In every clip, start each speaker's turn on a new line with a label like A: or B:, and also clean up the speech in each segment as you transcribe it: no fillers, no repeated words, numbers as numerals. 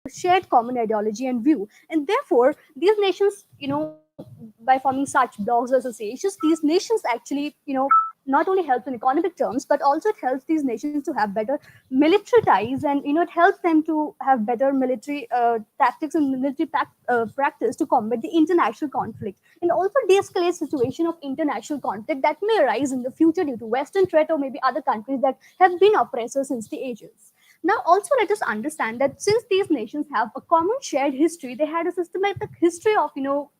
A: shared common ideology and view. And therefore, these nations, by forming such blocs or associations, these nations actually, not only help in economic terms, but also it helps these nations to have better military ties, and it helps them to have better military tactics and military practice to combat the international conflict, and also de-escalate situation of international conflict that may arise in the future due to Western threat or maybe other countries that have been oppressors since the ages. Now, also let us understand that since these nations have a common shared history, they had a systematic history of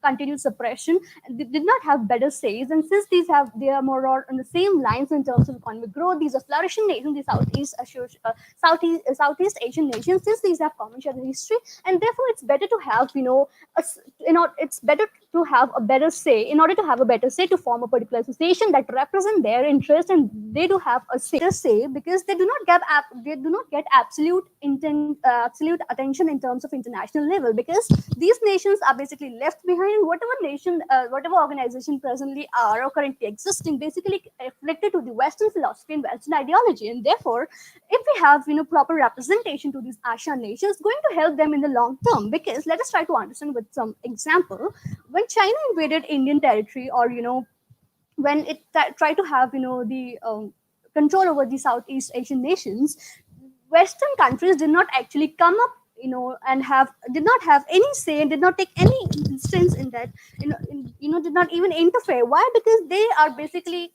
A: continued suppression, and they did not have better says. And since they are more or on the same lines in terms of economic growth, these are flourishing nations, the Southeast Asian nations. Since these have common shared history, and therefore it's better to have it's better to have a better say. In order to have a better say, to form a particular association that represent their interest, and they do have a say, because they do not get absolute attention in terms of international level, because these nations are basically left behind. Whatever organization presently are or currently existing, basically reflected to the Western philosophy and Western ideology. And therefore, if we have proper representation to these ASEAN nations, going to help them in the long term. Because let us try to understand with some example. When China invaded Indian territory, or when it tried to have the control over the Southeast Asian nations, Western countries did not actually come up, and did not have any say and did not take any instance in that, did not even interfere. Why? Because they are basically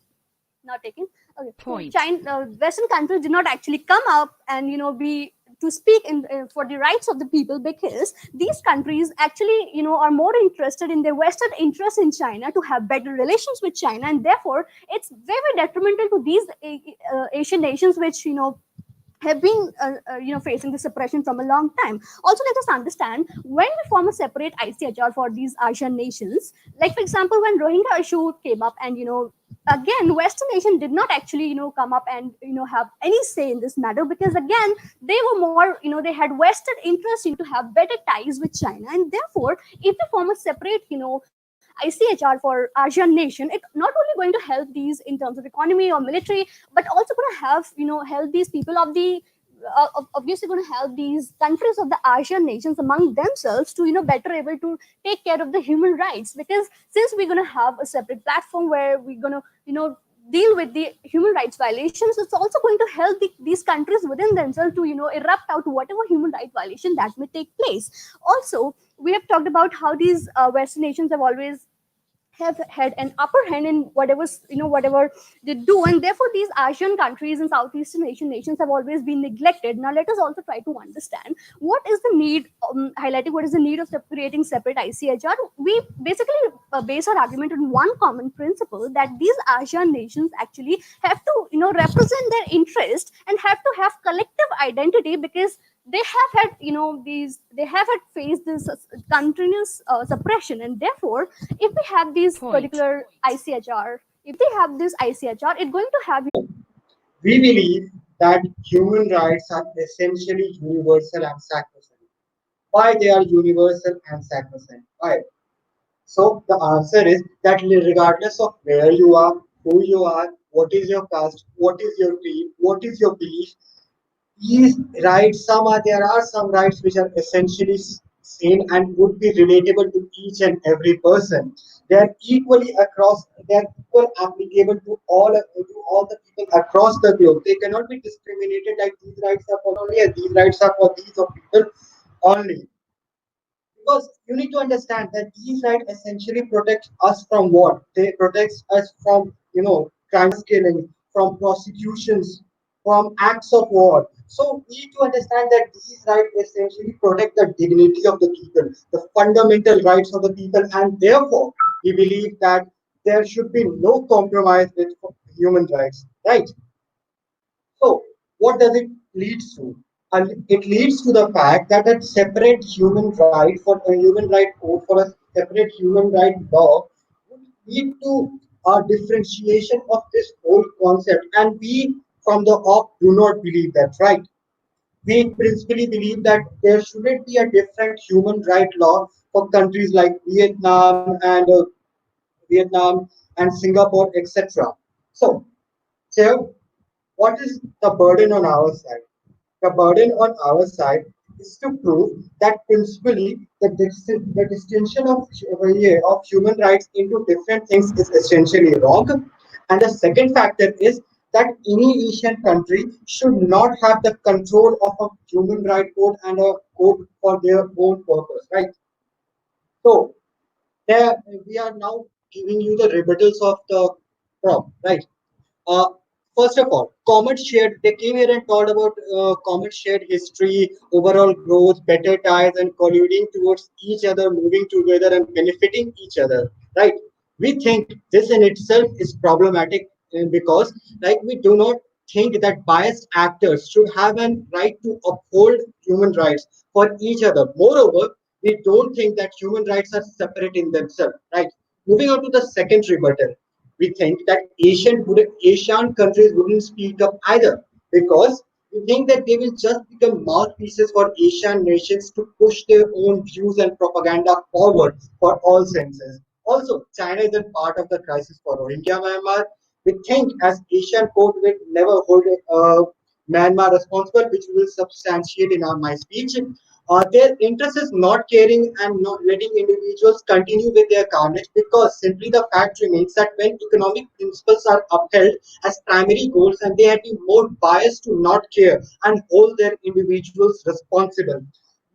A: not taking. Okay, so
B: Point.
A: China, Western countries did not actually come up and be to speak in for the rights of the people, because these countries actually are more interested in their Western interests in China, to have better relations with China, and therefore it's very detrimental to these Asian nations, which have been facing the suppression from a long time. Also, let us understand, when we form a separate ICHR for these Asian nations, like for example, when Rohingya issue came up, and again, Western nation did not actually come up and have any say in this matter, because again, they were more they had vested interest into have better ties with China. And therefore, if we form a separate ICHR for Asian nation, it not only going to help these in terms of economy or military, but also going to have help these people of the obviously going to help these countries of the Asian nations among themselves to better able to take care of the human rights. Because since we're going to have a separate platform where we're going to deal with the human rights violations, it's also going to help these countries within themselves to erupt out whatever human right violation that may take place. Also, we have talked about how these Western nations have had an upper hand in whatever they do, and therefore these Asian countries and Southeastern Asian nations have always been neglected. Now let us also try to understand what is the need, highlighting what is the need of creating separate ICHR. We basically base our argument on one common principle, that these Asian nations actually have to represent their interest and have to have collective identity, because they have had they have had faced this continuous suppression. And therefore, if we have these
B: Point.
A: particular ICHR, if they have this ICHR, it's going to have
C: We believe that human rights are essentially universal and sacrosanct. Why they are universal and sacrosanct? Why? So the answer is that regardless of where you are, who you are, what is your caste, what is your creed, what is your belief, these rights, there are some rights which are essentially same and would be relatable to each and every person. They are equally across, they are equal applicable to all the people across the globe. They cannot be discriminated like these rights are for only and these rights are for these of people only. Because you need to understand that these rights essentially protect us from what? They protect us from, crime killing, from prosecutions, from acts of war. So we need to understand that these rights essentially protect the dignity of the people, the fundamental rights of the people, and therefore we believe that there should be no compromise with human rights. Right? So, what does it lead to? And it leads to the fact that a separate human right for a human right code for a separate human right law would lead to a differentiation of this whole concept. And we from the off do not believe that, right? We principally believe that there shouldn't be a different human right law for countries like Vietnam and Singapore, etc. So, so what is the burden on our side? The burden on our side is to prove that principally the distinction of human rights into different things is essentially wrong. And the second factor is that any Asian country should not have the control of a human right code and a code for their own purpose, right? So there we are now giving you the rebuttals of the prop, right? Uh, First of all, Comet shared, they came here and talked about Comet shared history, overall growth, better ties, and colluding towards each other, moving together and benefiting each other, right? We think this in itself is problematic because, like, we do not think that biased actors should have a right to uphold human rights for each other. Moreover, we don't think that human rights are separate in themselves, right? Moving on to the second rebuttal, we think that Asian countries wouldn't speak up either because we think that they will just become mouthpieces for Asian nations to push their own views and propaganda forward for all senses. Also, China is a part of the crisis for Rohingya Myanmar. We think as Asian court will never hold Myanmar responsible, which we will substantiate in my speech. Their interest is not caring and not letting individuals continue with their carnage because simply the fact remains that when economic principles are upheld as primary goals and they have been more biased to not care and hold their individuals responsible.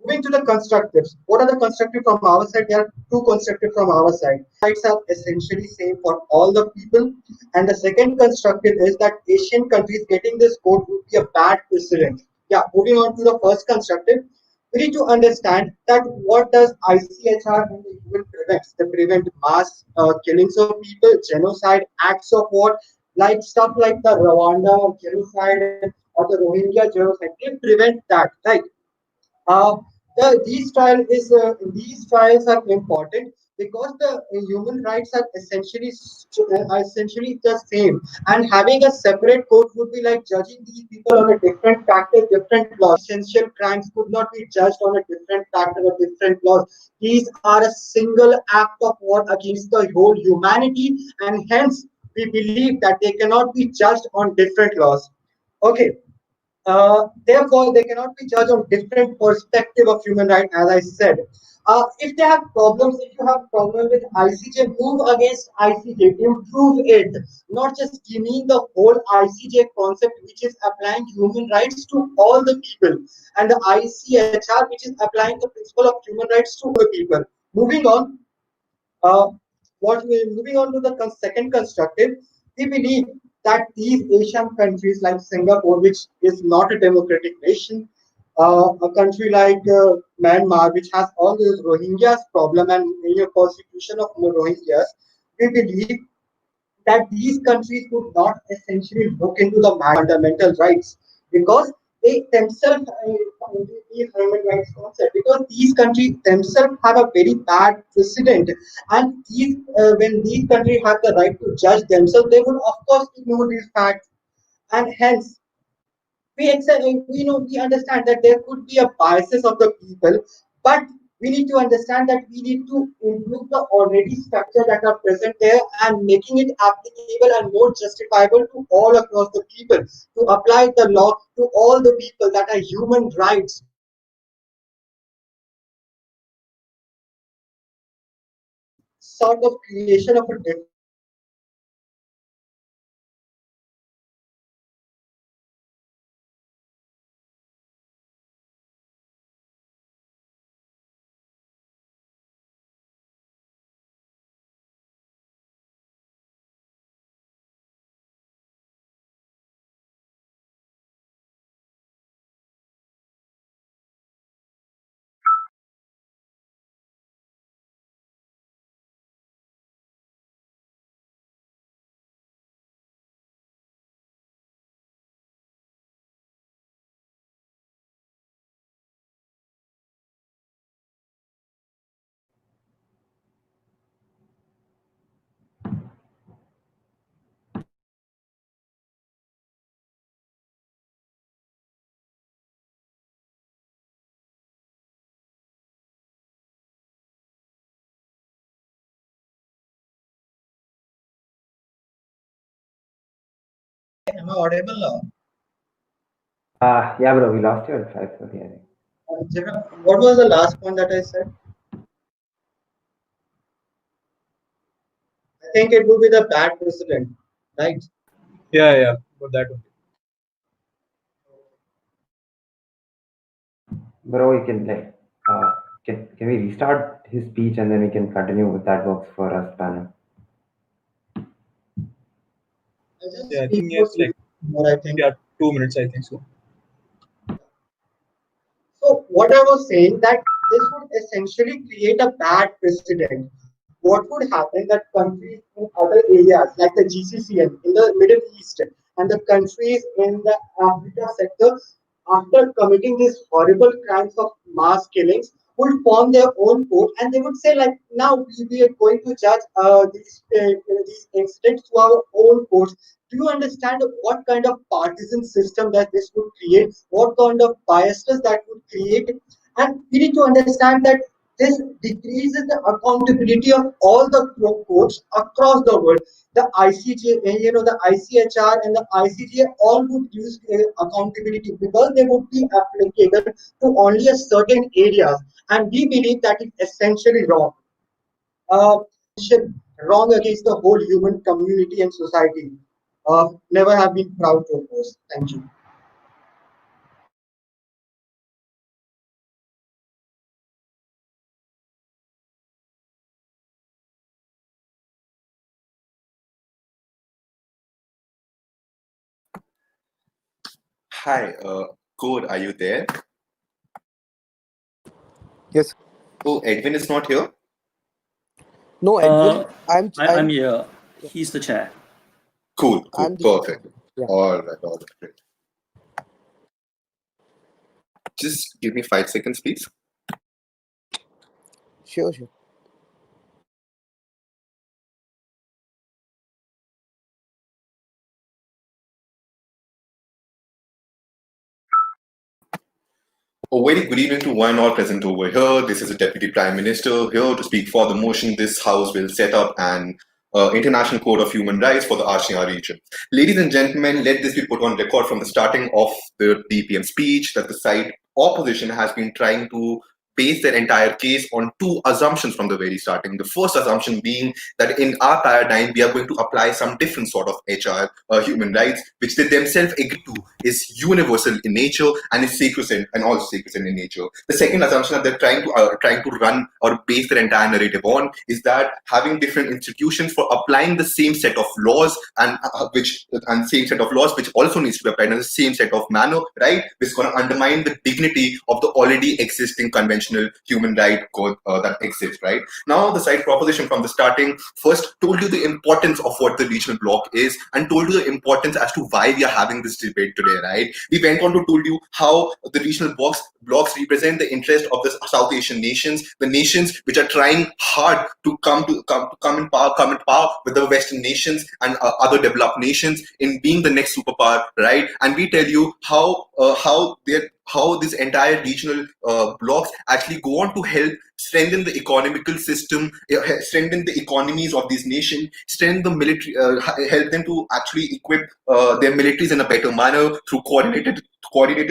C: Moving to the constructives. What are the constructive from our side? There are two constructive from our side. Rights are essentially same for all the people. And the second constructive is that Asian countries getting this code would be a bad precedent. Yeah, moving on to the first constructive, we need to understand that what does ICHR and the UN prevent? They prevent mass killings of people, genocide, acts of war, like stuff like the Rwanda genocide or the Rohingya genocide. They prevent that, right? Uh, these trials are important because the human rights are essentially the same, and having a separate court would be like judging these people on a different factor, different laws. Essential crimes could not be judged on a different factor or different laws. These are a single act of war against the whole humanity, and hence we believe that they cannot be judged on different laws. Okay, therefore, they cannot be judged on different perspective of human rights, as I said. If they have problems, if you have problem with ICJ, move against ICJ, improve it, not just demean the whole ICJ concept, which is applying human rights to all the people, and the ICHR, which is applying the principle of human rights to all the people. Moving on, uh, moving on to the second constructive, we believe that these Asian countries like Singapore, which is not a democratic nation, a country like Myanmar, which has all these Rohingyas problem and persecution of Rohingyas, we believe that these countries would not essentially look into the fundamental rights because they themselves these human rights concept because these countries themselves have a very bad precedent, and when these countries have the right to judge themselves, they would of course ignore these facts, and hence we understand that there could be a biases of the people, but we need to understand that we need to improve the already structure that are present there and making it applicable and more justifiable to all across the people, to apply the law to all the people that are human rights sort of creation of a different
B: Yeah, bro, we lost you at 5:30, I think.
C: What was the last point that I said? I think it would be the bad precedent, right?
B: Yeah, yeah, but that only.
D: Bro, you can like, can we restart his speech and then we can continue if that works for us, panel?
C: I just
B: Yeah, I
C: speak
B: think
C: for
B: yes, like,
C: more, I think.
B: yeah, 2 minutes, I think so.
C: So what I was saying that this would essentially create a bad precedent. What would happen that countries in other areas like the GCCN in the Middle East and the countries in the Africa sector, after committing these horrible crimes of mass killings, would form their own court and they would say like, now we are going to judge these incidents to our own courts. Do you understand what kind of partisan system that this would create? What kind of biases that would create? And we need to understand that this decreases the accountability of all the courts across the world. The ICJ, the ICHR and the ICJ all would use accountability because they would be applicable to only a certain areas. And we believe that is essentially wrong. Uh, Wrong against the whole human community and society. Never have been proud to oppose. Thank you.
E: Hi, Code, are you there?
F: Yes.
E: Oh, Edwin is not here?
F: No, Edwin.
G: I'm here.
F: Yeah,
G: He's the chair.
E: Cool, cool,
F: I'm the
E: perfect.
F: yeah.
E: All right, great. Just give me 5 seconds, please.
F: Sure, sure.
E: A very good evening to one and all present over here. This is the Deputy Prime Minister here to speak for the motion this House will set up an International Code of Human Rights for the ASEAN region. Ladies and gentlemen, let this be put on record from the starting of the DPM speech that the side opposition has been trying to base their entire case on two assumptions from the very starting. The first assumption being that in our paradigm, we are going to apply some different sort of HR, human rights, which they themselves agree to is universal in nature and is sacrosanct and also sacrosanct in nature. The second assumption that they're trying to run or base their entire narrative on is that having different institutions for applying the same set of laws and same set of laws which also needs to be applied in the same set of manner, right, which is going to undermine the dignity of the already existing conventional human right code that exists, right? Now, the side proposition from the starting first told you the importance of what the regional bloc is and told you the importance as to why we are having this debate today, right? We went on to told you how the regional blocks represent the interest of the South Asian nations, the nations which are trying hard to come in power with the Western nations and other developed nations in being the next superpower, right? And we tell you how these entire regional blocks actually go on to help strengthen the economical system, strengthen the economies of these nations, strengthen the military, help them to actually equip their militaries in a better manner through coordinated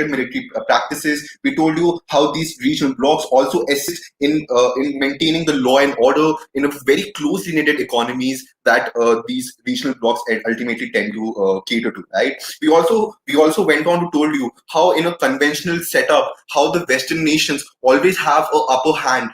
E: military practices. We told you how these regional blocks also assist in maintaining the law and order in a very closely knitted economies that these regional blocks ultimately tend to cater to, right? We also went on to told you how in a conventional setup, how the Western nations always have an upper hand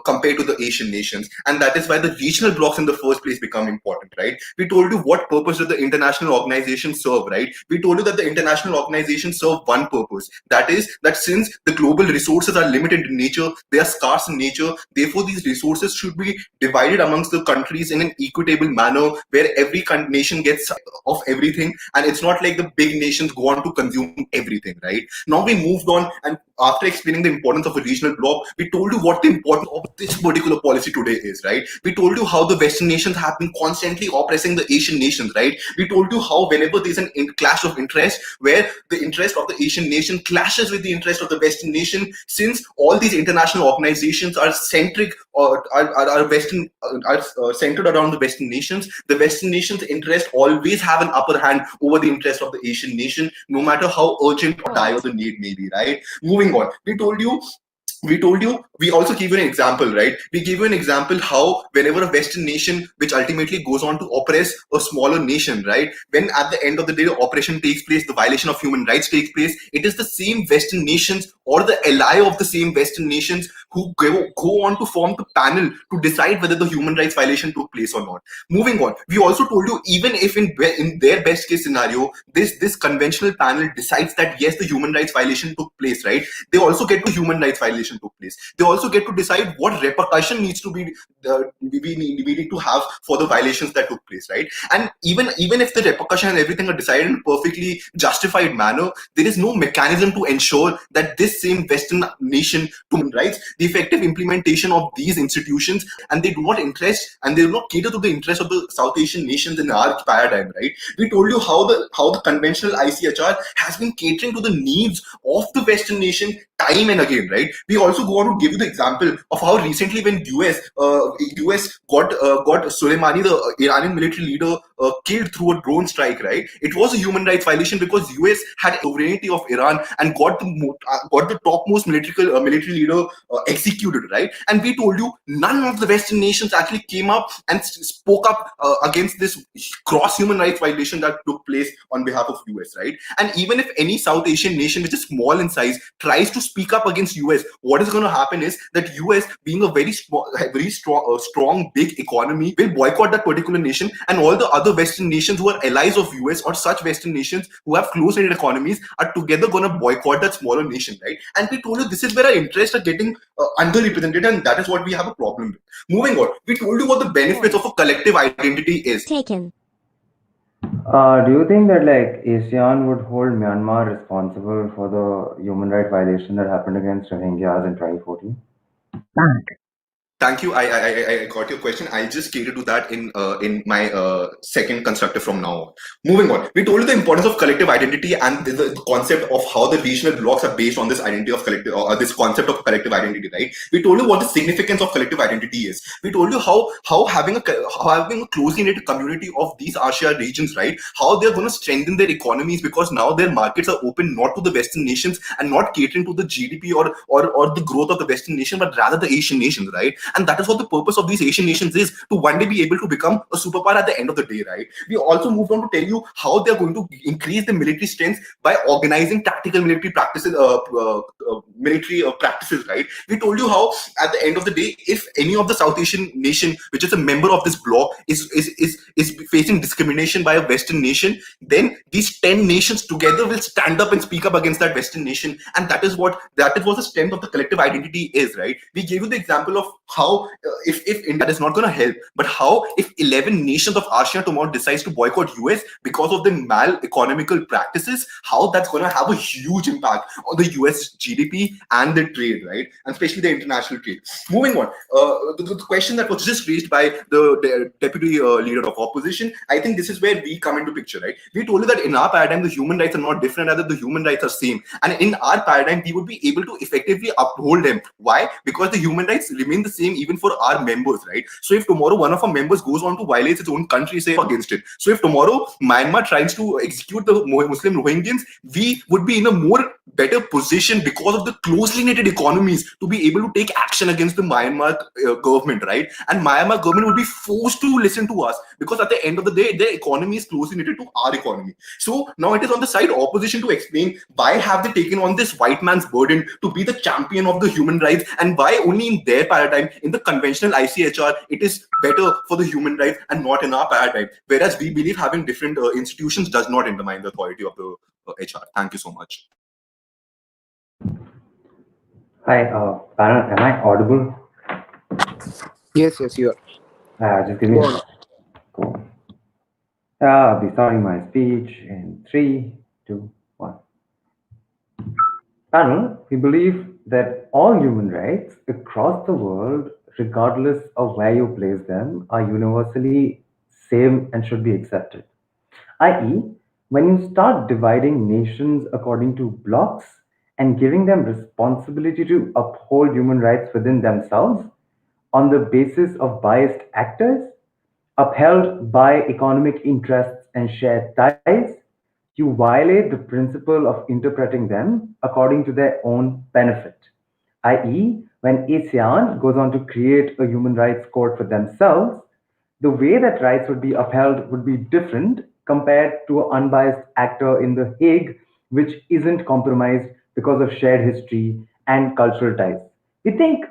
E: compared to the Asian nations, and that is why the regional blocks in the first place become important, right? We told you what purpose does the international organization serve, right? We told you that the international organization serve one purpose, that is that since the global resources are limited in nature, they are scarce in nature, therefore these resources should be divided amongst the countries in an equitable manner where every nation gets of everything, and it's not like the big nations go on to consume everything, right? Now we moved on, and after explaining the importance of a regional bloc, we told you what the importance of this particular policy today is, right? We told you how the Western nations have been constantly oppressing the Asian nations, right? We told you how whenever there's an clash of interest, where the interest of the Asian nation clashes with the interest of the Western nation, since all these international organizations are centric or are Western are centered around the Western nations. The Western nations' interest always have an upper hand over the interest of the Asian nation, no matter how urgent or dire the need may be, right? Moving on, we also give you an example, right? We give you an example how whenever a Western nation, which ultimately goes on to oppress a smaller nation, right? When at the end of the day, the operation takes place, the violation of human rights takes place, it is the same Western nations or the ally of the same Western nations who go on to form the panel to decide whether the human rights violation took place or not. Moving on, we also told you, even if in their best case scenario, this conventional panel decides that yes, the human rights violation took place, right? They also get to human rights violation took place. They also get to decide what repercussion needs to be we need to have for the violations that took place, right? And even if the repercussion and everything are decided in a perfectly justified manner, there is no mechanism to ensure that this same Western nation to human rights, the effective implementation of these institutions, and they do not cater to the interest of the South Asian nations in our paradigm, right? We told you how the conventional ICHR has been catering to the needs of the Western nation time and again, right? We also go on to give you the example of how recently when US got Soleimani, the Iranian military leader, killed through a drone strike, right? It was a human rights violation because US had sovereignty of Iran and got the topmost military leader executed, right? And we told you none of the Western nations actually came up and spoke up against this gross human rights violation that took place on behalf of US, right? And even if any South Asian nation which is small in size tries to speak up against US, what is going to happen is that US, being a very strong, big economy, will boycott that particular nation, and all the other Western nations who are allies of US or such Western nations who have close-knit economies are together going to boycott that smaller nation, right? And we told you this is where our interests are getting underrepresented, and that is what we have a problem with. Moving on, we told you what the benefits of a collective identity is.
G: Taken.
D: Do you think that like ASEAN would hold Myanmar responsible for the human rights violation that happened against Rohingyas in 2014?
E: Thank you. I got your question. I'll just cater to that in my second constructive from now on. Moving on, we told you the importance of collective identity and the concept of how the regional blocks are based on this identity of collective, or this concept of collective identity, right? We told you what the significance of collective identity is. We told you how having a closely knit community of these ASEAN regions, right? How they're going to strengthen their economies because now their markets are open not to the Western nations and not catering to the GDP or the growth of the Western nation, but rather the Asian nations, right? And that is what the purpose of these Asian nations is, to one day be able to become a superpower at the end of the day, right? We also moved on to tell you how they're going to increase the military strength by organizing tactical military practices, practices, right? We told you how at the end of the day, if any of the South Asian nation, which is a member of this bloc, is facing discrimination by a Western nation, then these 10 nations together will stand up and speak up against that Western nation, and that is what the strength of the collective identity is, right? We gave you the example of how if India is not going to help, but how if 11 nations of ASEAN tomorrow decides to boycott US because of the mal-economical practices, how that's going to have a huge impact on the US GDP and the trade, right? And especially the international trade. Moving on, the question that was just raised by the deputy leader of opposition, I think this is where we come into picture, right? We told you that in our paradigm, the human rights are not different, rather the human rights are same. And in our paradigm, we would be able to effectively uphold them. Why? Because the human rights remain the same even for our members, right? So if tomorrow one of our members goes on to violate its own country, say against it. So if tomorrow Myanmar tries to execute the Muslim Rohingyans, we would be in a more better position because of the closely knitted economies to be able to take action against the Myanmar government, right? And Myanmar government would be forced to listen to us because at the end of the day, their economy is closely knitted to our economy. So now it is on the side opposition to explain why have they taken on this white man's burden to be the champion of the human rights, and why only in their paradigm, in the conventional ICHR, it is better for the human rights and not in our paradigm. Whereas we believe having different institutions does not undermine the authority of the HR. Thank you so much.
D: Hi, panel, am I audible?
F: Yes, you are.
D: Just give me
F: Go
D: a
F: on.
D: second. Cool. I'll be starting my speech in 3, 2, 1. Panel, we believe that all human rights across the world, regardless of where you place them, are universally same and should be accepted. I.e., when you start dividing nations according to blocks and giving them responsibility to uphold human rights within themselves on the basis of biased actors, upheld by economic interests and shared ties, you violate the principle of interpreting them according to their own benefit. I.e., when ASEAN goes on to create a human rights court for themselves, the way that rights would be upheld would be different compared to an unbiased actor in The Hague, which isn't compromised because of shared history and cultural ties. We think,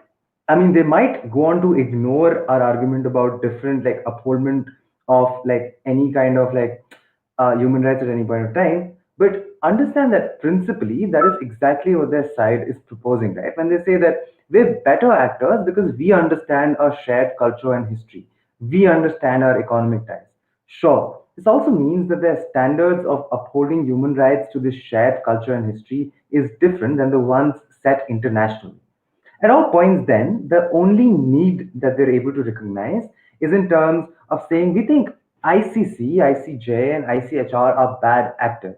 D: I mean, they might go on to ignore our argument about different like upholdment of like any kind of like human rights at any point of time. But understand that principally, that is exactly what their side is proposing, right? When they say that we're better actors because we understand our shared culture and history, we understand our economic ties. Sure, this also means that their standards of upholding human rights to this shared culture and history is different than the ones set internationally. At all points, then, the only need that they're able to recognize is in terms of saying we think ICC, ICJ, and ICHR are bad actors.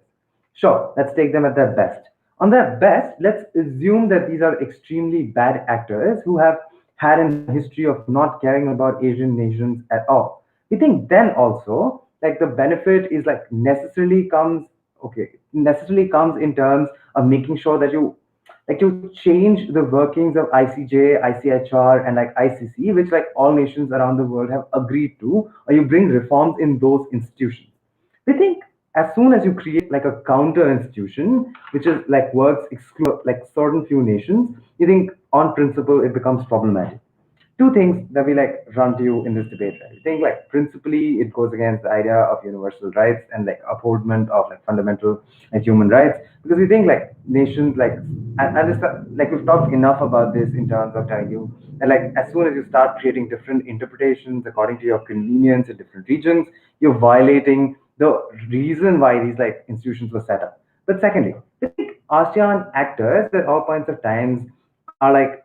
D: Sure, let's take them at their best. On their best, let's assume that these are extremely bad actors who have had a history of not caring about Asian nations at all. We think then also, like the benefit is like necessarily comes in terms of making sure that you like to change the workings of ICJ, ICHR, and like ICC, which like all nations around the world have agreed to, or you bring reforms in those institutions. We think as soon as you create like a counter institution, which is like works exclude like certain few nations, you think on principle it becomes problematic. Two things that we like run to you in this debate, right? I think like principally it goes against the idea of universal rights and like upholdment of like fundamental like human rights because we think like nations like and this like we've talked enough about this in terms of telling you that like as soon as you start creating different interpretations according to your convenience in different regions, you're violating the reason why these like institutions were set up. But secondly, I think ASEAN actors at all points of times are like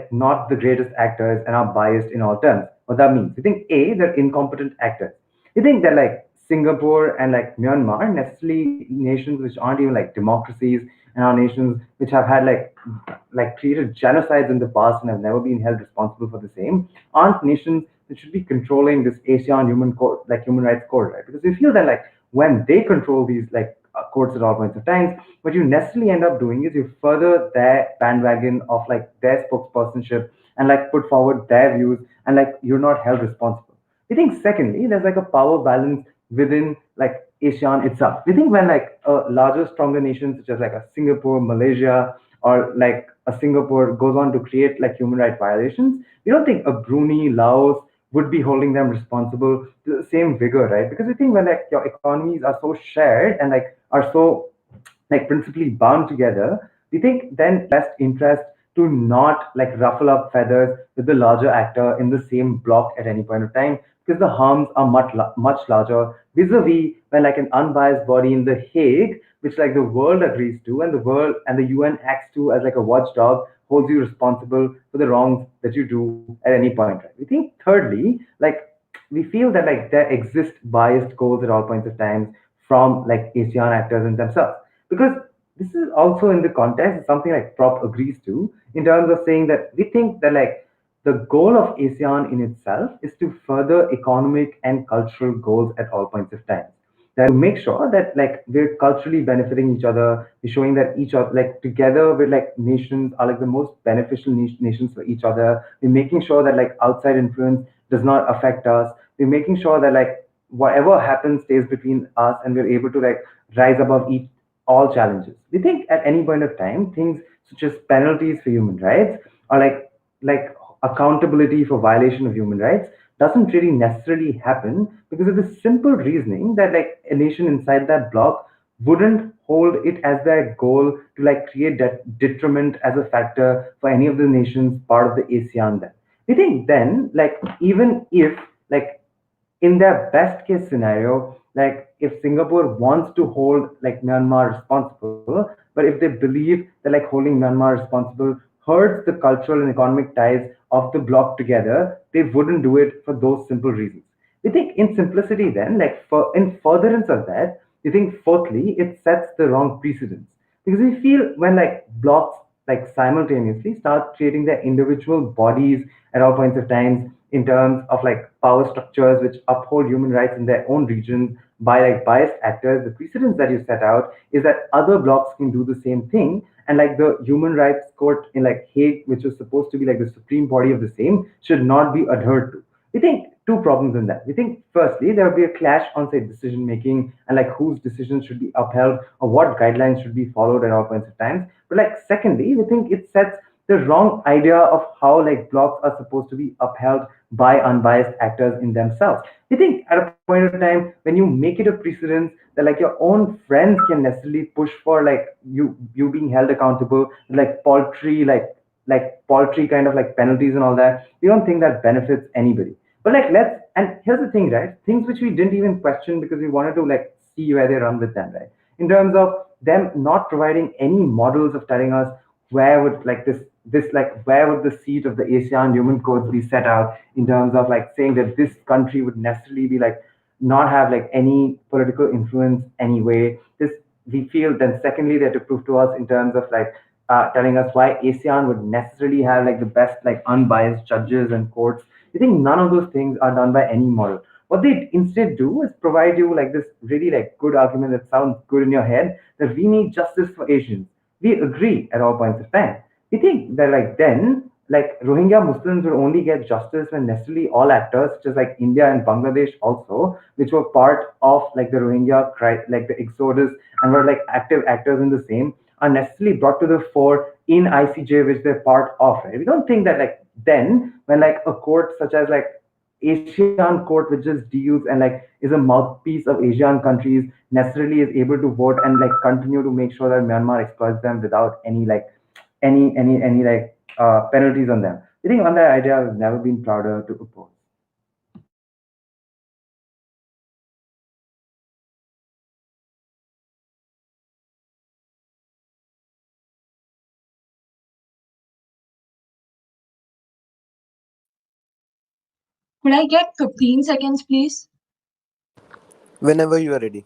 D: not the greatest actors and are biased in all terms. What that means? We think A, they're incompetent actors. We think that like Singapore and like Myanmar, necessarily nations which aren't even like democracies and are nations which have had like created genocides in the past and have never been held responsible for the same, aren't nations that should be controlling this ASEAN human court, like human rights court, right? Because we feel that like when they control these like courts at all points of times, what you necessarily end up doing is you further their bandwagon of like their spokespersonship and like put forward their views and like you're not held responsible. We think secondly, there's like a power balance within like ASEAN itself. We think when like a larger, stronger nation such as like a Singapore, Malaysia, or like a Singapore goes on to create like human rights violations, we don't think a Brunei, Laos would be holding them responsible to the same vigor, right? Because we think when like your economies are so shared and like are so like principally bound together, we think then best interest to not like ruffle up feathers with the larger actor in the same block at any point of time because the harms are much larger vis-a-vis when like an unbiased body in the Hague, which like the world agrees to and the world and the UN acts to as like a watchdog holds you responsible for the wrongs that you do at any point, right? We think thirdly, like we feel that like there exist biased goals at all points of times from like ASEAN actors in themselves. Because this is also in the context something like Prop agrees to in terms of saying that we think that like the goal of ASEAN in itself is to further economic and cultural goals at all points of time. That to make sure that like we're culturally benefiting each other, we're showing that each other like together with like nations are like the most beneficial nations for each other. We're making sure that like outside influence does not affect us. We're making sure that like whatever happens stays between us and we're able to like rise above each all challenges. We think at any point of time, things such as penalties for human rights or like accountability for violation of human rights doesn't really necessarily happen because of the simple reasoning that like a nation inside that block wouldn't hold it as their goal to like create that detriment as a factor for any of the nations part of the ASEAN then. We think then like even if like in their best case scenario, like if Singapore wants to hold like Myanmar responsible, But if they believe that like holding Myanmar responsible hurts the cultural and economic ties of the bloc together, they wouldn't do it for those simple reasons. We think in simplicity, then, like for in furtherance of that, we think fourthly, it sets the wrong precedence. Because we feel when like blocks like simultaneously start creating their individual bodies at all points of times in terms of like power structures which uphold human rights in their own regions by like biased actors, the precedence that you set out is that other blocks can do the same thing. And like the human rights court in like Hague, which was supposed to be like the supreme body of the same, should not be adhered to. We think two problems in that. We think firstly there will be a clash on say decision making and like whose decisions should be upheld or what guidelines should be followed at all points of times. But like secondly, we think it sets the wrong idea of how like blocks are supposed to be upheld by unbiased actors in themselves. We think at a point of time when you make it a precedence that like your own friends can necessarily push for like you being held accountable like paltry kind of like penalties and all that, we don't think that benefits anybody. But like let's and here's the thing, right? Things which we didn't even question because we wanted to like see where they run with them, right? In terms of them not providing any models of telling us where would like this like where would the seat of the ASEAN human codes be set out in terms of like saying that this country would necessarily be like not have like any political influence anyway. This we feel then secondly they have to prove to us in terms of like telling us why ASEAN would necessarily have like the best like unbiased judges and courts. I think none of those things are done by any model. What they instead do is provide you like this really like good argument that sounds good in your head that we need justice for Asians. We agree at all points of time. We think that like then like Rohingya Muslims will only get justice when necessarily all actors, such as like India and Bangladesh also, which were part of like the like the exodus and were like active actors in the same, are necessarily brought to the fore in ICJ, which they're part of. Right? We don't think that like then when like a court such as like Asian court, which just deals and like is a mouthpiece of Asian countries, necessarily is able to vote and like continue to make sure that Myanmar exploits them without any like any like penalties on them. I think on that idea, I've never been prouder to oppose.
G: Could I get 15 seconds, please?
F: Whenever you are ready.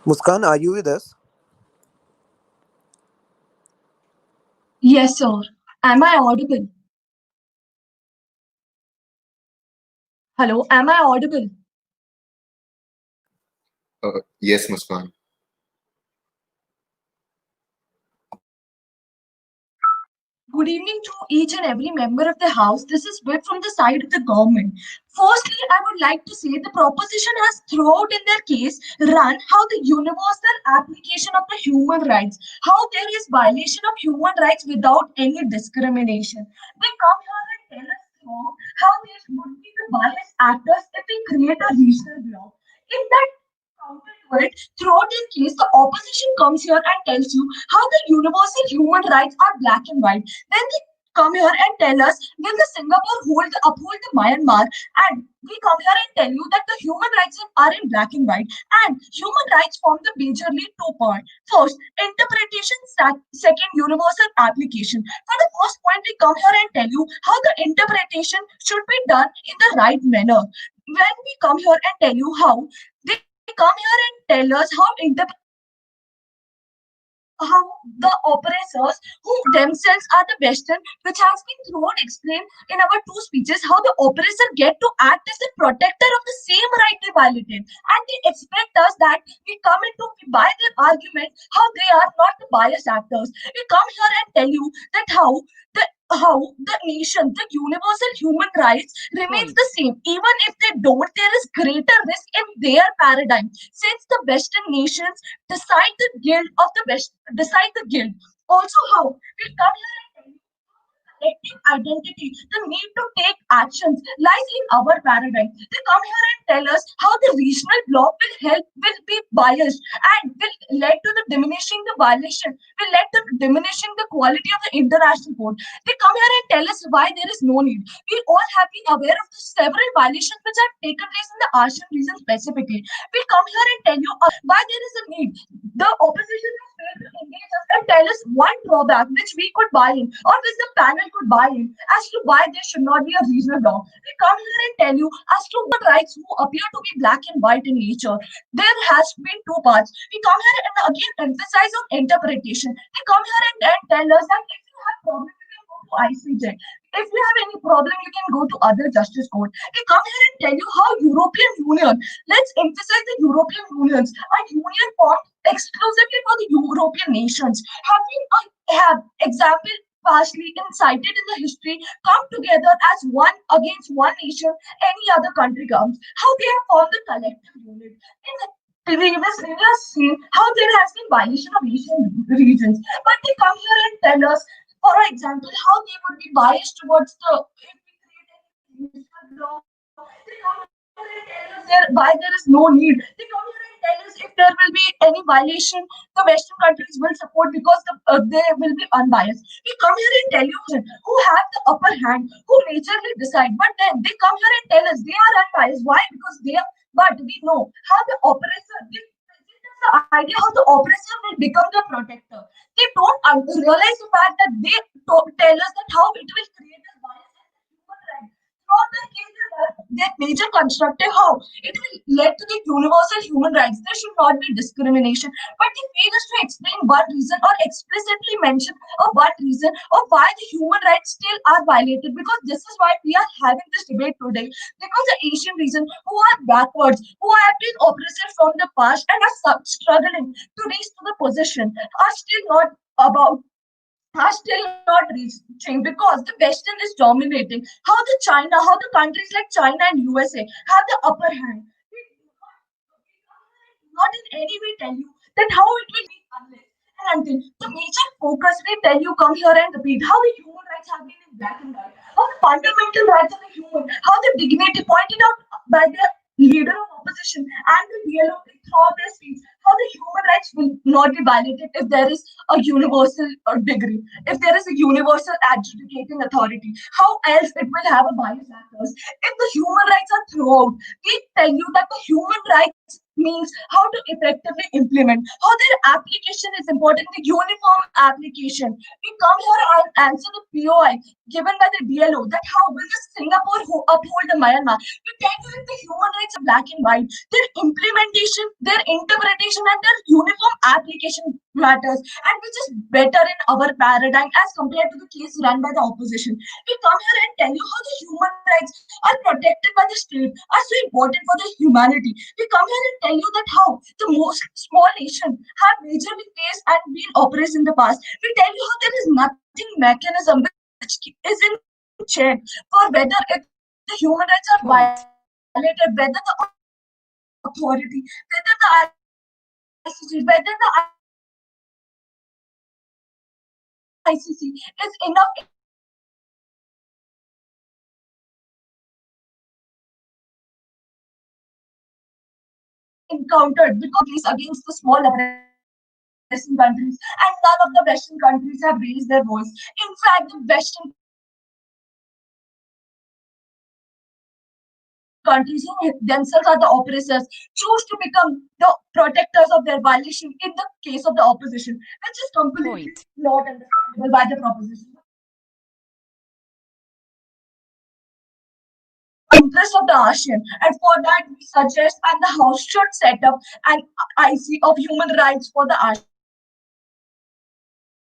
F: Muskan, are you with us?
G: Yes, sir. Am I audible? Hello, am I audible?
E: Yes, Muskan.
G: good evening to each and every member of the House. This is Bit from the side of the government. Firstly, I would like to say the proposition has throughout in their case run how the universal application of the human rights, how there is violation of human rights without any discrimination. They come here and tell us throughout how there would be the biased actors if we create a regional bloc. In that counter to it, throughout this case, the opposition comes here and tells you how the universal human rights are black and white. Then they come here and tell us will the Singapore uphold the Myanmar, and we come here and tell you that the human rights are in black and white, and human rights form the majorly two part. First, interpretation, second, universal application. For the first point, we come here and tell you how the interpretation should be done in the right manner. When we come here and tell you how, they come here and tell us how the oppressors who themselves are the Western, which has been thrown explained in our two speeches, how the oppressor get to act as the protector of the same right they violated, and they expect us that we come into by their argument how they are not the biased actors. We come here and tell you that how the nation, the universal human rights remains
A: Point.
G: the same. Even if they don't, there is greater risk in their paradigm. Since the Western nations decide the guilt. Also, how we come here and tell you collective identity, the need to take actions lies in our paradigm. They come here and tell us how the regional bloc will be biased and will lead to the diminishing the violation, will lead to diminishing the quality of the international code. They come here and tell us why there is no need. We all have been aware of the several violations which have taken place in the ASEAN region specifically. We come here and tell you why there is a need. The opposition has failed to engage us and tell us one drawback which we could buy in or which the panel could buy in as to why there should not be a regional law. We come here and tell you as to what rights who appear to be black and white in nature. There has been two parts. We come here and again emphasize on interpretation. They come here and tell us that if you have problem, you can go to ICJ. If you have any problem, you can go to other justice court. They come here and tell you how European Union, let's emphasize the European Unions, a union formed exclusively for the European nations, have been have example partially incited in the history come together as one against one nation, any other country comes. How they have formed the collective unit. In the previously, we have seen how there has been violation of Asian regions, but they come here and tell us, for example, how they would be biased towards the if we create any municipal law. They come here and tell us why there is no need. They come here and tell us if there will be any violation, the Western countries will support because they will be unbiased. We come here and tell you who have the upper hand, who majorly decide, but then they come here and tell us they are unbiased. Why? Because they are. But we know how the oppressor. They present us the idea how the oppressor will become the protector. They don't realize the fact that they tell us that how it will create a bias and the human right. Throughout the cases, their major constructive how it will lead to the universal human rights. There should not be discrimination, but they fail us to explain one reason or explicitly mention one reason of why the human rights still are violated. Because this is why we are having this debate today. Because the Asian region who are backwards, who have been oppressed from the past and are struggling to reach to the position, are still not about are still not reaching because the Western is dominating. How the China, how the countries like China and USA have the upper hand. We do not in any way tell you that how it will be unless and until the major focus we tell you come here and repeat how the human rights have been in black and white, how the fundamental rights of the human, how the dignity pointed out by the leader of opposition and the DLO throughout their speech, how the human rights will not be violated if there is a universal degree, if there is a universal adjudicating authority. How else it will have a bias actors? If the human rights are throughout, we tell you that the human rights means how to effectively implement, how their application is important, the uniform application. We come here and answer the POI given by the DLO that how will the Singapore uphold the Myanmar. We tell you if the human rights are black and white, their implementation, their interpretation, and their uniform application matters, and which is better in our paradigm as compared to the case run by the opposition. We come here and tell you how the human rights are protected by the state are so important for the humanity. We come here and tell you that how the most small nation have majorly faced and been oppressed in the past. We tell you how there is nothing mechanism which is in check for whether if the human rights are violated, whether the authority, whether the ICC, whether the ICC is enough encountered because against the small oppressing countries, and none of the Western countries have raised their voice. In fact, the Western countries themselves are the oppressors, choose to become the protectors of their violation in the case of the opposition, which is completely
H: Point.
G: not understandable by the proposition. Interest of the ASEAN, and for that we suggest and the House should set up an IC of human rights for the ASEAN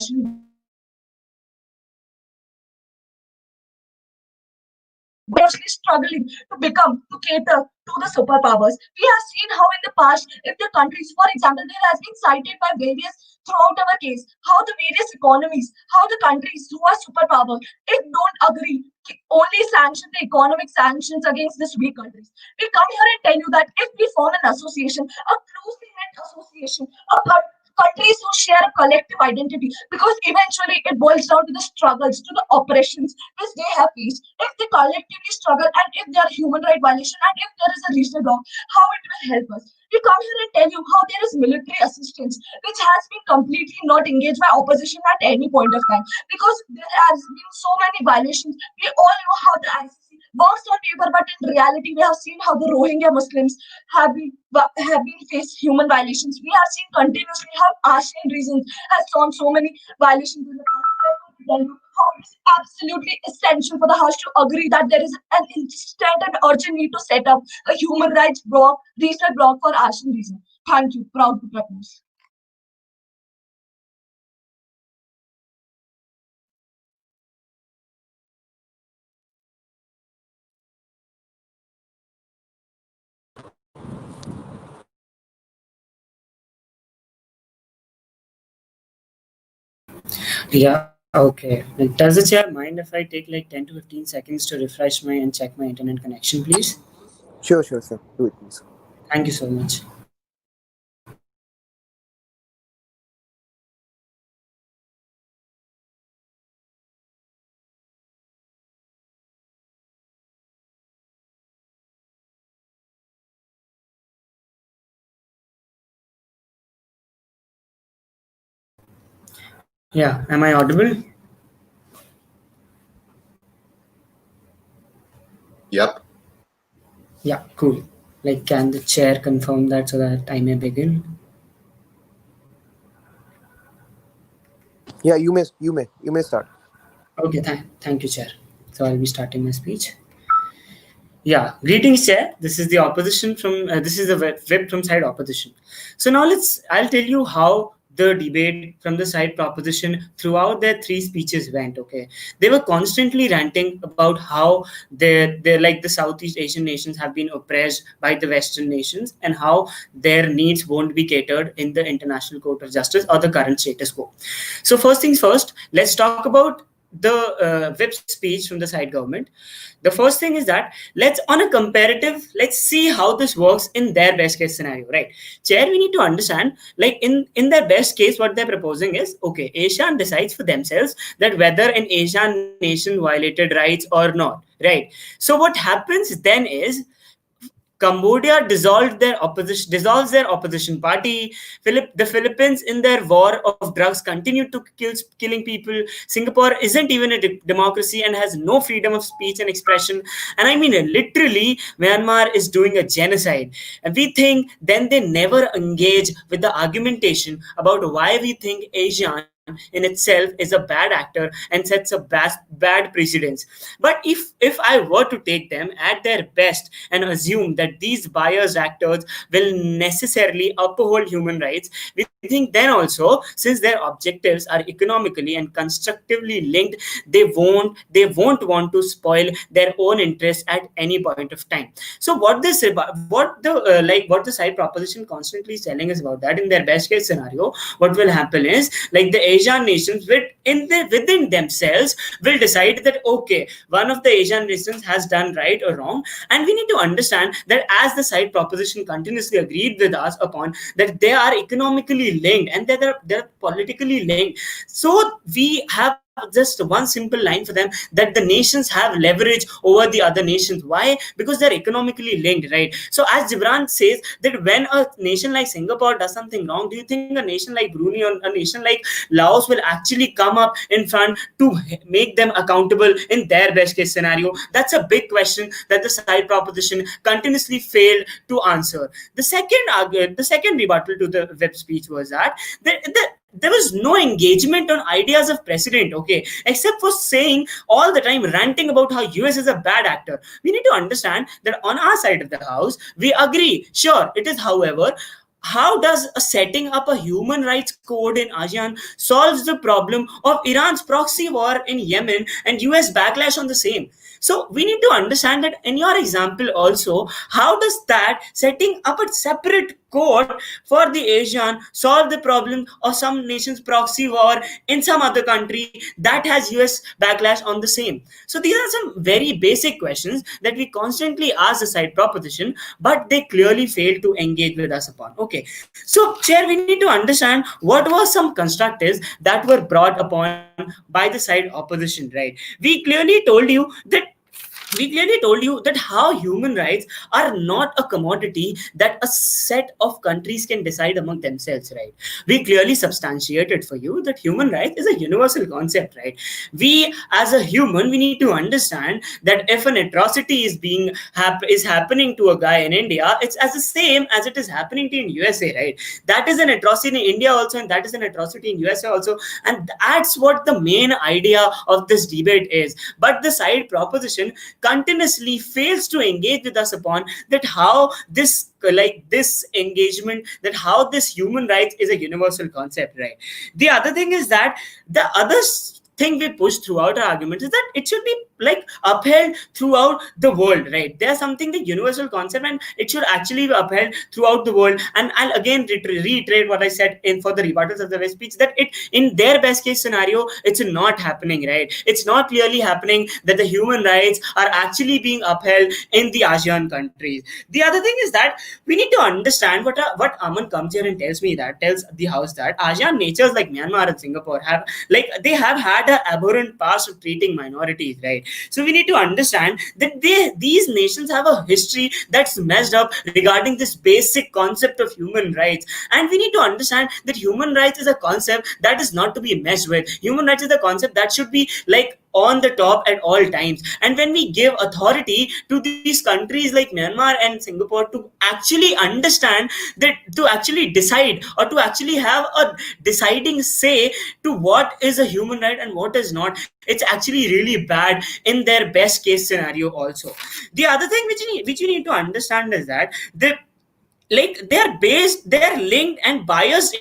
G: region. Because actually struggling to become to cater to the superpowers. We have seen how in the past, if the countries, for example, there has been cited by various throughout our case, how the various economies, how the countries who are superpower, if don't agree, only sanction the economic sanctions against these weak countries. We come here and tell you that if we form an association, a closely knit association, countries who share a collective identity, because eventually it boils down to the struggles, to the oppressions which they have faced. If they collectively struggle and if there are human right violation and if there is a regional law, how it will help us. We come here and tell you how there is military assistance which has been completely not engaged by opposition at any point of time, because there has been so many violations. We all know how the ICC works on paper, but in reality, we have seen how the Rohingya Muslims have been faced human violations. We have seen continuously how ASEAN regions has shown so many violations in the past. Therefore, we tell you how it is absolutely essential for the House to agree that there is an instant and urgent need to set up a human rights block, regional block for ASEAN region. Thank you. Proud to propose.
I: Yeah, okay. Like, does the chair mind if I take like 10 to 15 seconds to refresh my and check my internet connection, please?
F: Sure, sir. Do it, please.
I: Thank you so much. Yeah, am I audible?
E: Yep.
I: Yeah, cool. Like, can the chair confirm that so that I may begin?
F: Yeah, you may start.
I: Okay, thank you, chair. So I'll be starting my speech. Yeah, greetings, chair. This is the opposition from this is the whip from side opposition. So now I'll tell you how the debate from the side proposition throughout their three speeches went. Okay, they were constantly ranting about how they're like the Southeast Asian nations have been oppressed by the Western nations and how their needs won't be catered in the International Court of Justice or the current status quo. So first things first, let's talk about the whip speech from the side government. The first thing is that let's see how this works in their best case scenario, right? Chair, we need to understand, like in their best case, what they're proposing is, okay, ASEAN decides for themselves that whether an Asian nation violated rights or not, right? So what happens then is Cambodia dissolves their opposition party. The Philippines, in their war of drugs, continue to killing people. Singapore isn't even a democracy and has no freedom of speech and expression. And I mean, literally, Myanmar is doing a genocide. And we think then they never engage with the argumentation about why we think ASEAN in itself is a bad actor and sets a bad precedence. But if I were to take them at their best and assume that these biased actors will necessarily uphold human rights, we think then also, since their objectives are economically and constructively linked, they won't want to spoil their own interests at any point of time. So what the side proposition constantly is telling us about that in their best case scenario, what will happen is, like, the Asian nations within themselves will decide that, okay, one of the Asian nations has done right or wrong, and we need to understand that as the side proposition continuously agreed with us upon, that they are economically linked and they're politically linked. So we have just one simple line for them, that the nations have leverage over the other nations. Why? Because they're economically linked, right? So as Gibran says, that when a nation like Singapore does something wrong, do you think a nation like Brunei or a nation like Laos will actually come up in front to make them accountable in their best case scenario? That's a big question that the side proposition continuously failed to answer. The second rebuttal to the web speech was that there was no engagement on ideas of precedent, okay, except for saying all the time, ranting about how US is a bad actor. We need to understand that on our side of the house, we agree, sure, it is. However, how does setting up a human rights code in ASEAN solves the problem of Iran's proxy war in Yemen and US backlash on the same? So we need to understand that in your example also, how does that setting up a separate code for the Asian solve the problem of some nation's proxy war in some other country that has US backlash on the same? So these are some very basic questions that we constantly ask the side proposition, but they clearly fail to engage with us upon. Okay, so Chair, we need to understand what were some constructives that were brought upon by the side opposition, right? We clearly told you that how human rights are not a commodity that a set of countries can decide among themselves, right? We clearly substantiated for you that human rights is a universal concept, right? We as a human, we need to understand that if an atrocity is happening to a guy in India, it's as the same as it is happening to in USA, right? That is an atrocity in India also, and that is an atrocity in USA also, and that's what the main idea of this debate is. But the side proposition continuously fails to engage with us upon that how this engagement, that how this human rights is a universal concept, right? The other thing is that the other thing we push throughout our argument is that it should be upheld throughout the world, right? There's something, the universal concept, and it should actually be upheld throughout the world. And I'll again reiterate what I said in for the rebuttals of the West speech, that it in their best case scenario, it's not happening, right? It's not clearly happening that the human rights are actually being upheld in the ASEAN countries. The other thing is that we need to understand what Aman comes here and tells the house that ASEAN natures like Myanmar and Singapore have they have had an abhorrent past of treating minorities, right? So we need to understand that these nations have a history that's messed up regarding this basic concept of human rights. And we need to understand that human rights is a concept that is not to be messed with. Human rights is a concept that should be on the top at all times. And when we give authority to these countries like Myanmar and Singapore to actually understand that, to actually decide or to actually have a deciding say to what is a human right and what is not, it's actually really bad in their best case scenario also. The other thing which you need to understand is that they're linked and biased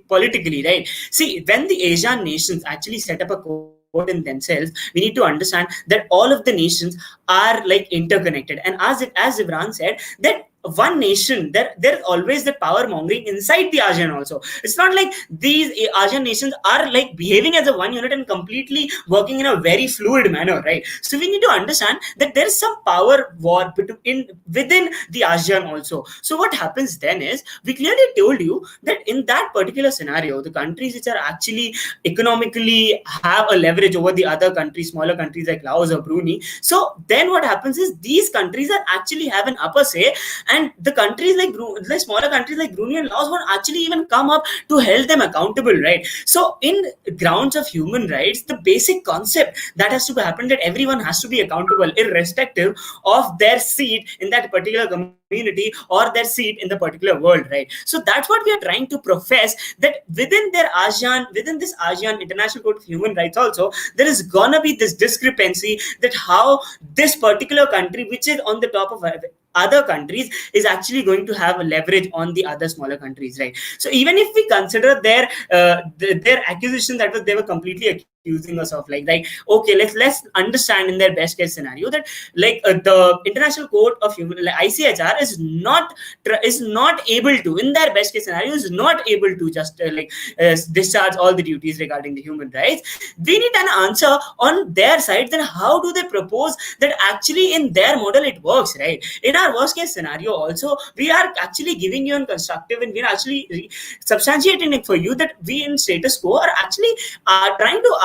I: politically, right? See, when the Asian nations actually set up a code in themselves, we need to understand that all of the nations are interconnected. And as Imran said, that one nation, there's always the power mongering inside the ASEAN also. It's not like these ASEAN nations are behaving as a one unit and completely working in a very fluid manner, right? So we need to understand that there is some power war within the ASEAN also. So what happens then is, we clearly told you that in that particular scenario, the countries which are actually economically have a leverage over the other countries, smaller countries like Laos or Brunei. So then what happens is, these countries are actually have an upper say, and the countries like smaller countries like Brunei and Laos won't actually even come up to hold them accountable, right? So in grounds of human rights, the basic concept that has to happen, that everyone has to be accountable irrespective of their seat in that particular community or their seat in the particular world, right? So that's what we are trying to profess, that within this ASEAN International Code of Human Rights also, there is gonna be this discrepancy, that how this particular country, which is on the top of other countries, is actually going to have a leverage on the other smaller countries, right? So even if we consider their accusation that they were completely accused accusing us of, like okay, let's understand in their best case scenario that the International Court of Human, like ICHR, is not able to, in their best case scenario, is not able to just discharge all the duties regarding the human rights. We need an answer on their side. Then how do they propose that actually in their model it works, right? In our worst case scenario also, we are actually giving you a constructive, and we are actually substantiating it for you that we in status quo are actually trying to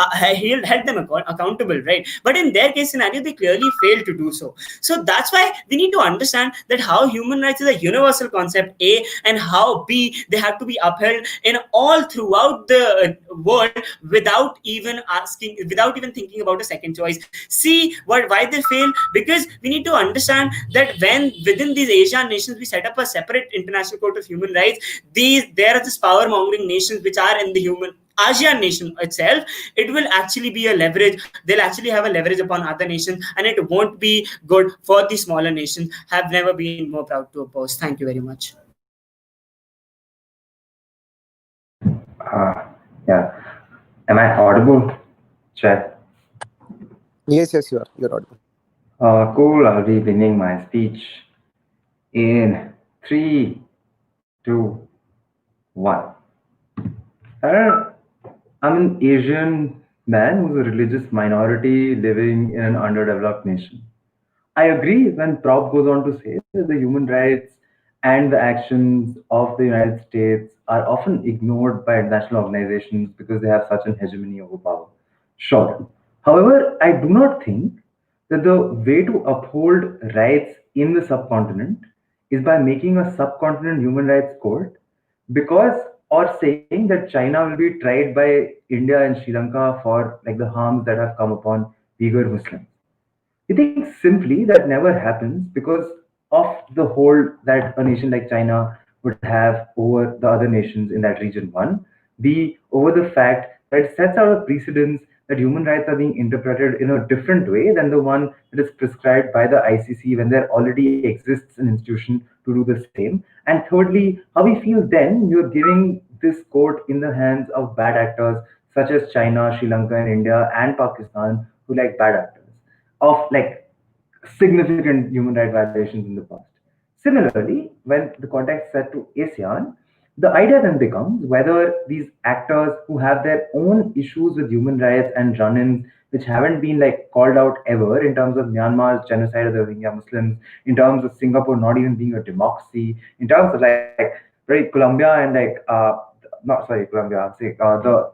I: hold them accountable, right? But in their case scenario, they clearly fail to do so. So that's why we need to understand that how human rights is a universal concept, A, and how B, they have to be upheld in all throughout the world without even thinking about a second choice. See why they fail, because we need to understand that when within these Asian nations we set up a separate International Court of Human Rights, there are these power mongering nations which are in the human ASEAN nation itself. It will actually be a leverage. They'll actually have a leverage upon other nations, and it won't be good for the smaller nations. Have never been more proud to oppose. Thank you very much.
D: Uh, yeah. Am I audible? Check.
F: Yes, yes, you are. You're audible.
D: Cool. I'll be beginning my speech in three, two, one. Uh, I'm an Asian man who's a religious minority living in an underdeveloped nation. I agree when Prop goes on to say that the human rights and the actions of the United States are often ignored by international organizations because they have such an hegemony over power. Sure. However, I do not think that the way to uphold rights in the subcontinent is by making a subcontinent human rights court, because or saying that China will be tried by India and Sri Lanka for like the harms that have come upon Uyghur Muslims. I think simply that never happens because of the hold that a nation like China would have over the other nations in that region. One, B, over the fact that it sets out a precedence that human rights are being interpreted in a different way than the one that is prescribed by the ICC when there already exists an institution to do the same. And thirdly, how we feel then you're giving this court in the hands of bad actors such as China, Sri Lanka, and India and Pakistan who like bad actors of like significant human rights violations in the past. Similarly, when the context set to ASEAN, the idea then becomes whether these actors who have their own issues with human rights and run-ins, which haven't been like called out ever in terms of Myanmar's genocide of the Rohingya Muslims, in terms of Singapore not even being a democracy, in terms of like right Colombia and not sorry Colombia, I'm saying the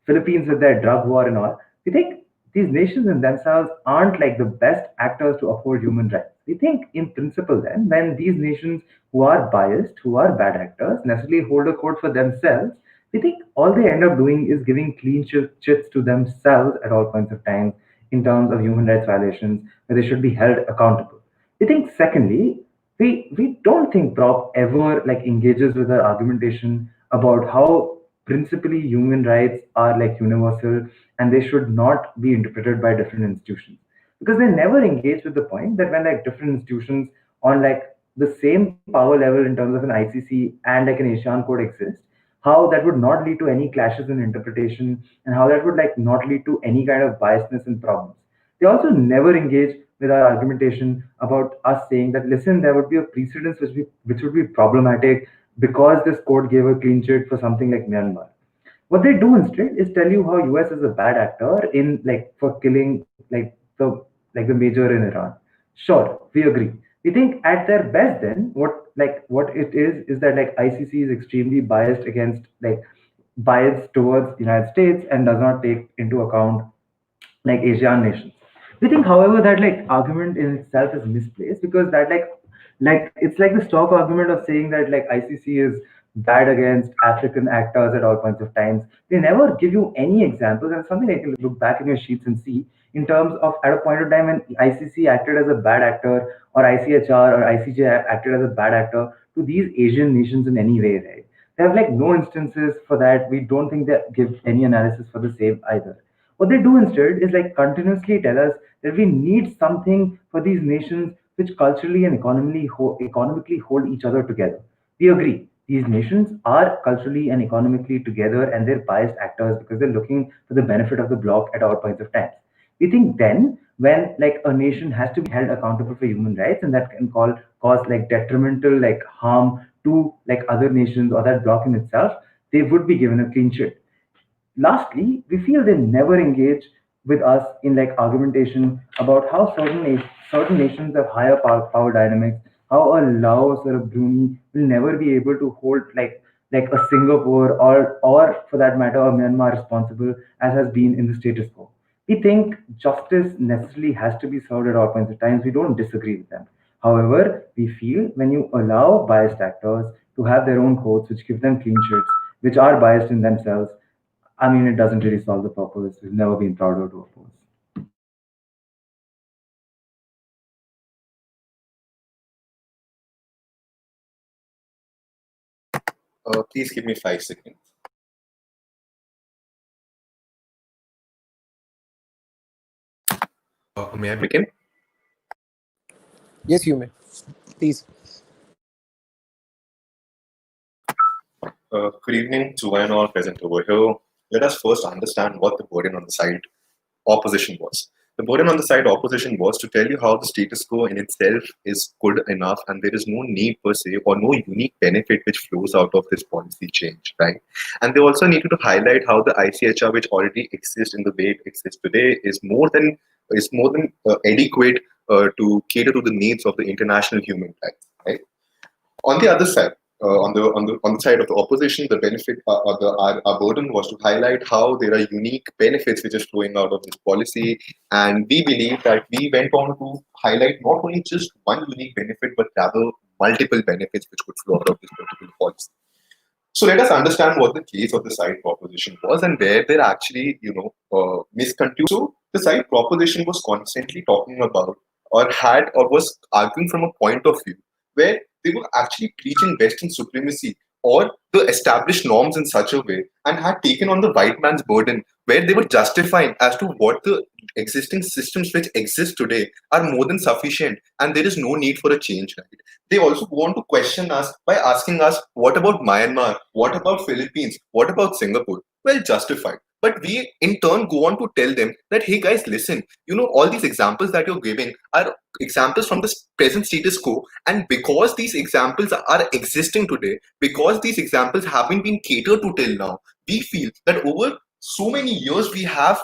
D: Philippines with their drug war and all. We think these nations in themselves aren't like the best actors to uphold human rights. We think, in principle, then, when these nations who are biased, who are bad actors, necessarily hold a court for themselves, we think all they end up doing is giving clean chits to themselves at all points of time in terms of human rights violations where they should be held accountable. We think, secondly, we don't think Prop ever like engages with our argumentation about how principally human rights are like universal and they should not be interpreted by different institutions, because they never engage with the point that when like different institutions on like the same power level in terms of an ICC and like an Asian code exist, how that would not lead to any clashes in interpretation and how that would like not lead to any kind of biasness and problems. They also never engage with our argumentation about us saying that listen, there would be a precedence which would be problematic because this court gave a clean chit for something like Myanmar. What they do instead is tell you how US is a bad actor in like for killing like the major in Iran. Sure, we agree. We think at their best then what it is that like ICC is extremely biased against like biased towards United States and does not take into account like Asian nations. We think, however, that like argument in itself is misplaced because that like it's like the stock argument of saying that like ICC is bad against African actors at all points of times. They never give you any examples, and something like you can look back in your sheets and see in terms of at a point of time when ICC acted as a bad actor or ICHR or ICJ acted as a bad actor to these Asian nations in any way, right? They have like no instances for that. We don't think they give any analysis for the same either. What they do instead is like continuously tell us that we need something for these nations which culturally and economically hold each other together. We agree. These nations are culturally and economically together, and they're biased actors because they're looking for the benefit of the bloc at all points of time. We think then when like a nation has to be held accountable for human rights, and that can cause like detrimental like harm to like other nations or that bloc in itself, they would be given a clean sheet. Lastly, we feel they never engage with us in like argumentation about how certain nations have higher power dynamics, how a Laos or a Brunei will never be able to hold like a Singapore or for that matter a Myanmar responsible as has been in the status quo. We think justice necessarily has to be served at all points of times. We don't disagree with them. However, we feel when you allow biased actors to have their own courts which give them clean sheets, which are biased in themselves, I mean, it doesn't really solve the purpose. We've never been prouder to oppose.
E: Please give me 5 seconds. May I begin?
F: Yes, you may. Please.
E: Good evening to one and all present over here. Let us first understand what the burden on the side opposition was. The burden on the side opposition was to tell you how the status quo in itself is good enough and there is no need per se or no unique benefit which flows out of this policy change, right? And they also needed to highlight how the ICHR, which already exists in the way it exists today, is more than adequate to cater to the needs of the international human rights, right? On the other side, on the side of the opposition, the benefit or our burden was to highlight how there are unique benefits which is flowing out of this policy, and we believe that we went on to highlight not only just one unique benefit but rather multiple benefits which could flow out of this particular policy. So let us understand what the case of the side proposition was and where they're actually, misconstrued. So the side proposition was constantly talking about or had or was arguing from a point of view where they were actually preaching Western supremacy or the established norms in such a way and had taken on the white man's burden where they were justifying as to what the existing systems which exist today are more than sufficient and there is no need for a change, right? They also go on to question us by asking us, what about Myanmar? What about Philippines? What about Singapore? Well, justified. But we in turn go on to tell them that, hey guys, listen, all these examples that you're giving are examples from the present status quo. And because these examples are existing today, because these examples haven't been catered to till now, we feel that over so many years we have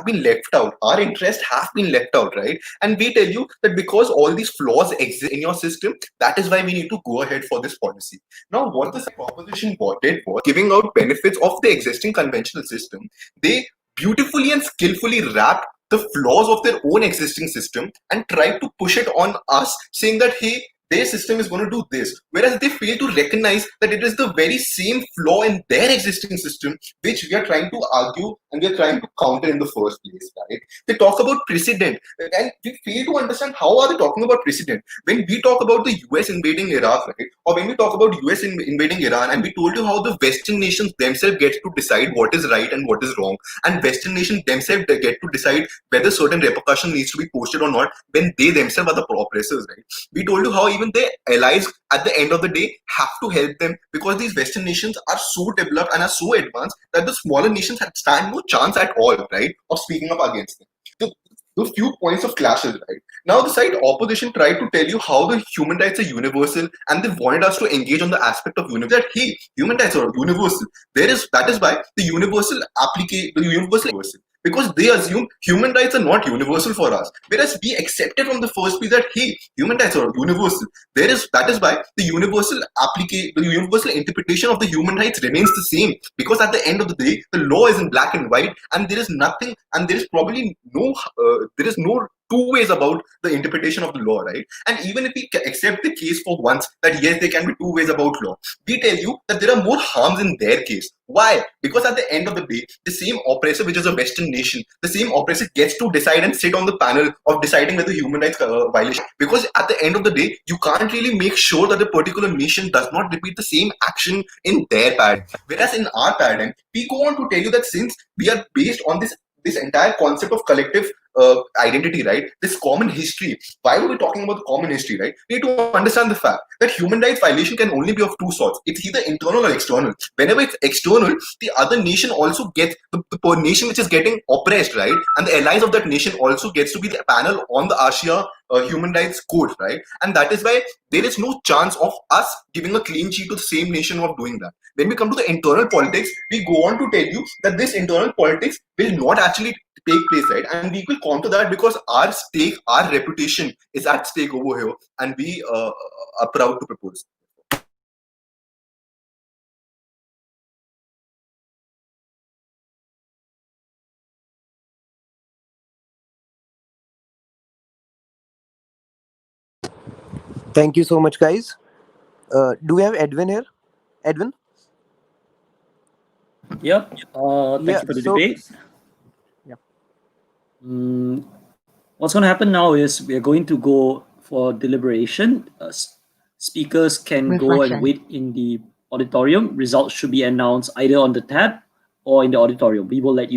E: been left out. Our interests have been left out, right? And we tell you that because all these flaws exist in your system, that is why we need to go ahead for this policy. Now, what this proposition did was giving out benefits of the existing conventional system. They beautifully and skillfully wrapped the flaws of their own existing system and tried to push it on us, saying that, hey, their system is going to do this, whereas they fail to recognize that it is the very same flaw in their existing system which we are trying to argue and we are trying to counter in the first place, right? They talk about precedent, and we fail to understand how are they talking about precedent. When we talk about the US invading Iraq, right, or when we talk about US invading Iran, and we told you how the Western nations themselves get to decide what is right and what is wrong, and Western nations themselves get to decide whether certain repercussion needs to be posted or not when they themselves are the oppressors, right? We told you how even their allies at the end of the day have to help them because these Western nations are so developed and are so advanced that the smaller nations stand no chance at all, right, of speaking up against them. The few points of clashes, right? Now the side opposition tried to tell you how the human rights are universal and they wanted us to engage on the aspect of universal. That hey, human rights are universal. That is why the universal because they assume human rights are not universal for us. Whereas we accepted from the first place that hey, human rights are universal. That is why the universal interpretation of the human rights remains the same. Because at the end of the day, the law is in black and white, and there is nothing, and there is probably no two ways about the interpretation of the law, right? And even if we accept the case for once that yes, there can be two ways about law, we tell you that there are more harms in their case. Why? Because at the end of the day, the same oppressor, which is a Western nation, the same oppressor gets to decide and sit on the panel of deciding whether human rights violation. Because at the end of the day, you can't really make sure that a particular nation does not repeat the same action in their paradigm. Whereas in our paradigm, we go on to tell you that since we are based on this entire concept of collective identity, right? This common history. Why were we talking about the common history, right? We need to understand the fact that human rights violation can only be of two sorts. It's either internal or external. Whenever it's external, the other nation also gets the nation which is getting oppressed, right? And the allies of that nation also gets to be the panel on the ASEAN human rights code, right? And that is why there is no chance of us giving a clean sheet to the same nation of doing that. When we come to the internal politics, we go on to tell you that this internal politics will not actually take place, right? And we will counter that because our stake, our reputation is at stake over here, and we are proud to propose.
F: Thank you so much, guys. Do we have Edwin here? Edwin?
H: Yep. Thank
F: Yeah.
H: you for the
F: So,
H: debate.
F: yeah.
H: What's going to happen now is we are going to go for deliberation. Speakers can go and wait in the auditorium. Results should be announced either on the tab or in the auditorium. We will let you